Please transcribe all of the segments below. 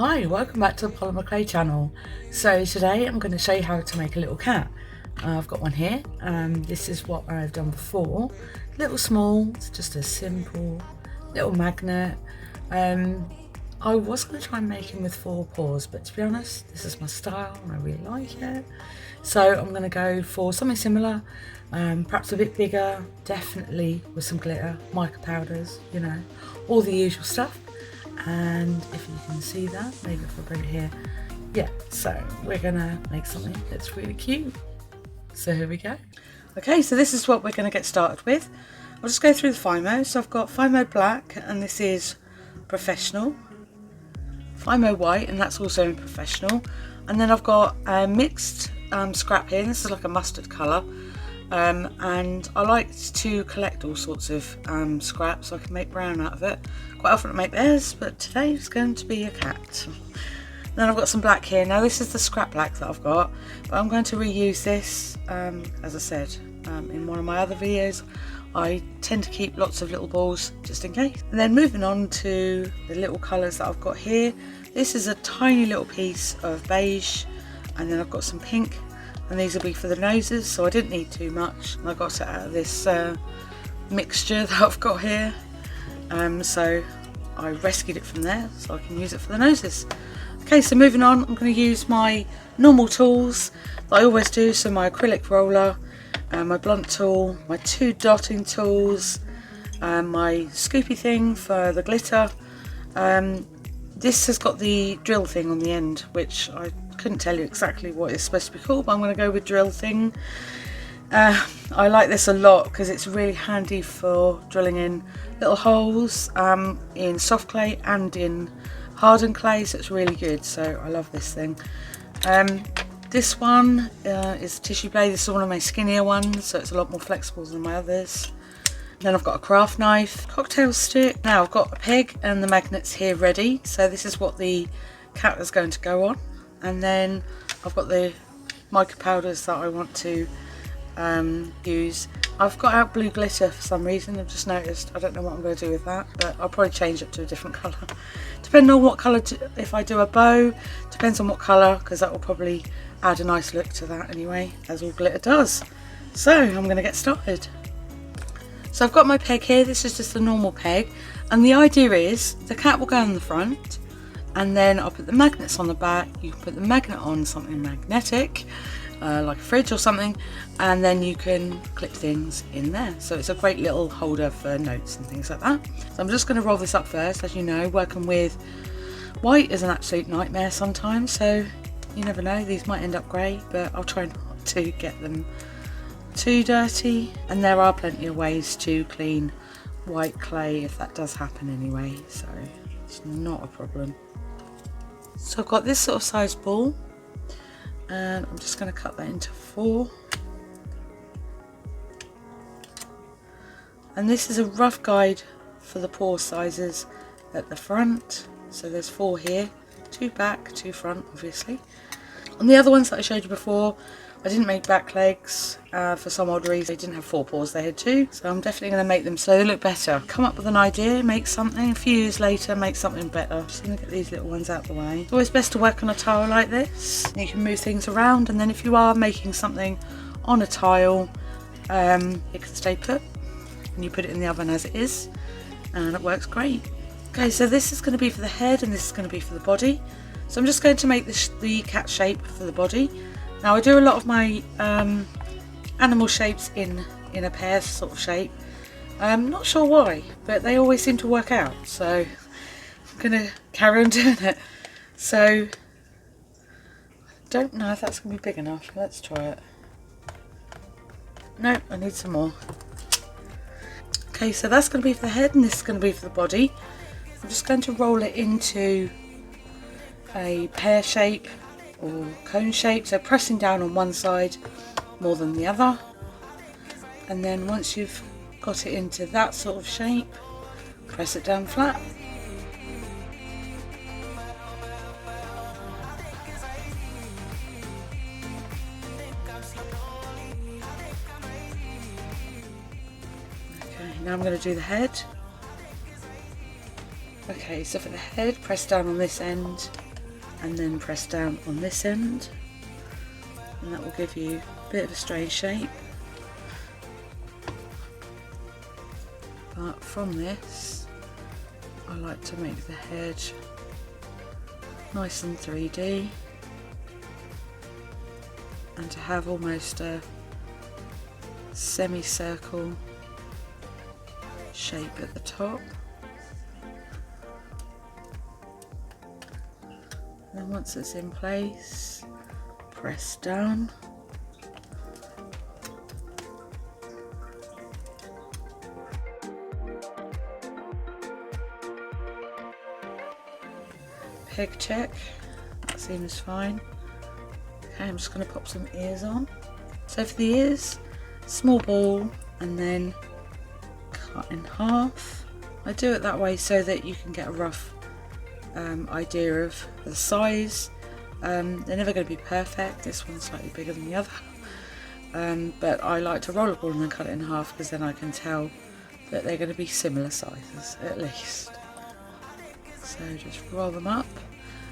Hi, welcome back to the Polymer Clay channel. So today I'm going to show you how to make a little cat. I've got one here. This is what I've done before. Little small, it's just a simple little magnet. I was going to try and make him with 4 paws, but to be honest, this is my style and I really like it. So I'm going to go for something similar, perhaps a bit bigger, definitely with some glitter, mica powders, you know, all the usual stuff. And if you can see that, maybe if I bring it here, yeah, so we're gonna make something that's really cute. So here we go. Okay, so this is what we're gonna get started with. I'll just go through the Fimo. So I've got Fimo black, and this is Professional, Fimo white, and that's also in Professional, and then I've got mixed scrap here, and this is like a mustard colour. And I like to collect all sorts of scraps so I can make brown out of it. Quite often I make bears, but today it's going to be a cat. Then I've got some black here. Now this is the scrap black that I've got, but I'm going to reuse this, as I said, in one of my other videos. I tend to keep lots of little balls just in case. And then moving on to the little colours that I've got here. This is a tiny little piece of beige, and then I've got some pink. And these will be for the noses, so I didn't need too much. I got it out of this mixture that I've got here. So I rescued it from there so I can use it for the noses. Okay, so moving on, I'm going to use my normal tools that I always do. So my acrylic roller, my blunt tool, my 2 dotting tools, my scoopy thing for the glitter. This has got the drill thing on the end, which I couldn't tell you exactly what it's supposed to be called, but I'm going to go with drill thing. I like this a lot because it's really handy for drilling in little holes in soft clay and in hardened clay, so it's really good. So I love this thing. This one is a tissue blade. This is one of my skinnier ones, so it's a lot more flexible than my others. Then I've got a craft knife, cocktail stick. Now I've got a peg and the magnets here ready. So this is what the cat is going to go on. And then I've got the mica powders that I want to use. I've got out blue glitter for some reason. I've just noticed. I don't know what I'm going to do with that, but I'll probably change it to a different colour. Depending on what colour, if I do a bow, depends on what colour, because that will probably add a nice look to that anyway, as all glitter does. So I'm going to get started. So I've got my peg here. This is just a normal peg, and the idea is the cat will go on the front, and then I'll put the magnets on the back. You can put the magnet on something magnetic, like a fridge or something, and then you can clip things in there. So it's a great little holder for notes and things like that. So I'm just going to roll this up first. As you know, working with white is an absolute nightmare sometimes, so you never know, these might end up grey, but I'll try not to get them too dirty. And there are plenty of ways to clean white clay if that does happen anyway, so it's not a problem. So I've got this sort of size ball, and I'm just going to cut that into 4. And this is a rough guide for the paw sizes at the front. So there's 4 here, 2 back, 2 front obviously. On the other ones that I showed you before, I didn't make back legs for some odd reason. They didn't have 4 paws, they had 2. So I'm definitely going to make them so they look better. Come up with an idea, make something, a few years later make something better. Just going to get these little ones out of the way. It's always best to work on a tile like this. You can move things around, and then if you are making something on a tile, it can stay put. And you put it in the oven as it is, and it works great. Okay, so this is going to be for the head, and this is going to be for the body. So I'm just going to make the cat shape for the body. Now I do a lot of my animal shapes in a pear sort of shape. I'm not sure why, but they always seem to work out, so I'm going to carry on doing it. So I don't know if that's going to be big enough. Let's try it. No, I need some more. Okay, so that's going to be for the head, and this is going to be for the body. I'm just going to roll it into a pear shape or cone shape, so pressing down on one side more than the other, and then once you've got it into that sort of shape, press it down flat. Okay, now I'm going to do the head. Okay, so for the head, press down on this end and then press down on this end, and that will give you a bit of a strange shape. But from this, I like to make the head nice and 3D, and to have almost a semicircle shape at the top. And then once it's in place, press down. Peg check, that seems fine. Okay, I'm just going to pop some ears on. So for the ears, small ball and then cut in half. I do it that way so that you can get a rough idea of the size. They're never going to be perfect. This one's slightly bigger than the other, but I like to roll a ball and then cut it in half, because then I can tell that they're going to be similar sizes at least. So just roll them up,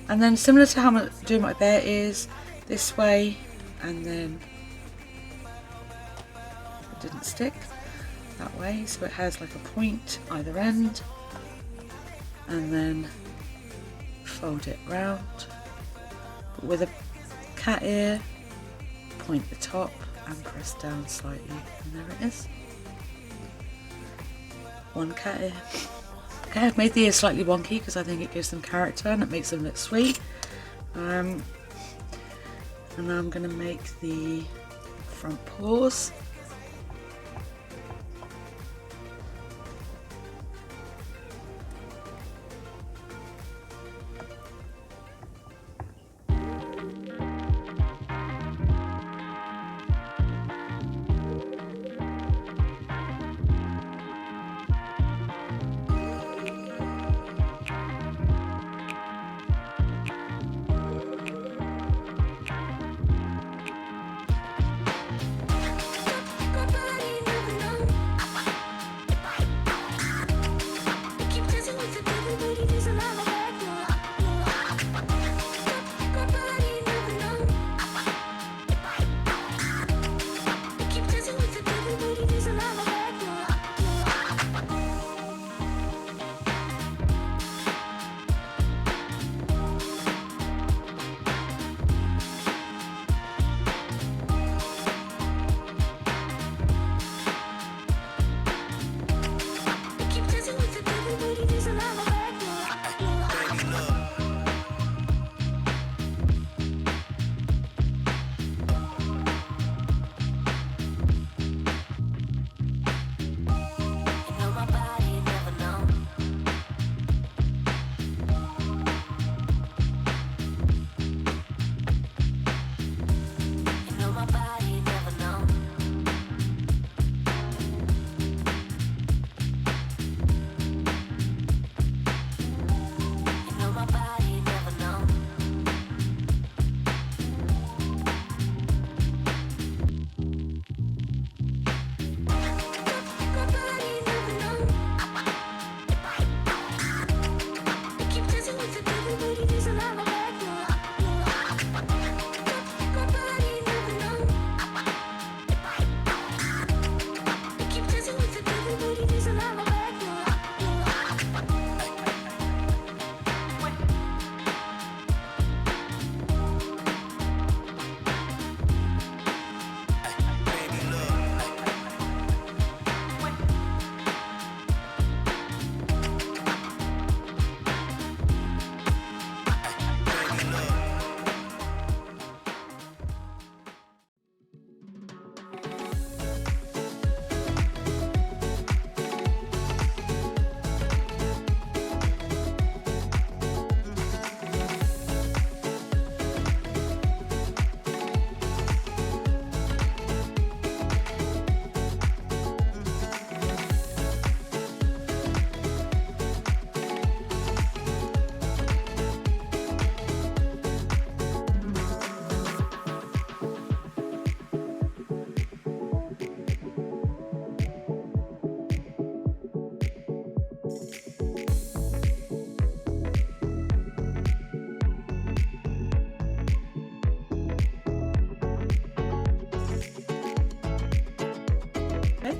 and then similar to how I do my bear ears, this way, and then it didn't stick that way, so it has like a point either end, and then fold it round. But with a cat ear, point the top and press down slightly, and there it is. One cat ear. Okay, I've made the ears slightly wonky because I think it gives them character and it makes them look sweet. And now I'm going to make the front paws.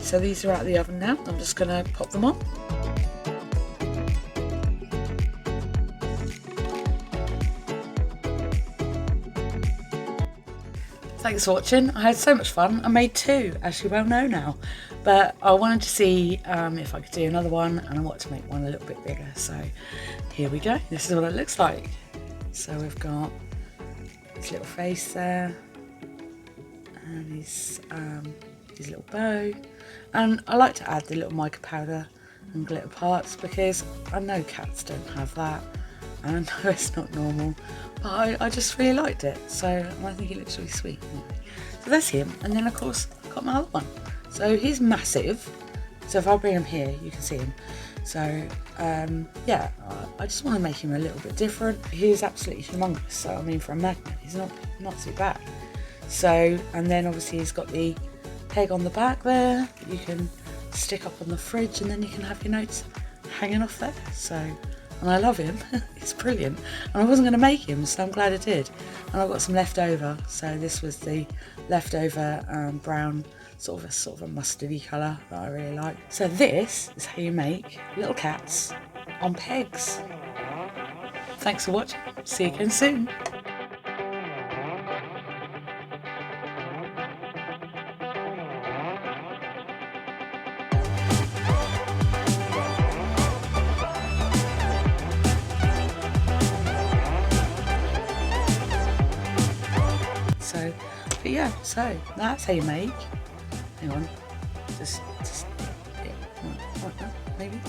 so these are out of the oven now. I'm just going to pop them on. Thanks for watching. I had so much fun. I made 2, as you well know now, but I wanted to see if I could do another one, and I want to make one a little bit bigger. So here we go. This is what it looks like. So we've got his little face there, and his little bow, and I like to add the little mica powder and glitter parts because I know cats don't have that, and I know it's not normal, but I just really liked it. So I think it looks really sweet. Anyway, so that's him, and then of course I've got my other one. So he's massive, so if I bring him here you can see him. So yeah, I just want to make him a little bit different. He is absolutely humongous, so I mean for a magnet he's not too bad. So, and then obviously he's got the peg on the back there that you can stick up on the fridge, and then you can have your notes hanging off there. So, and I love him. It's brilliant, and I wasn't going to make him, so I'm glad I did. And I've got some left over, so this was the leftover brown sort of a mustardy colour that I really like. So this is how you make little cats on pegs. Thanks for watching. See you again soon. So, but yeah, so that's how you make. Hang on, just yeah, like that, maybe.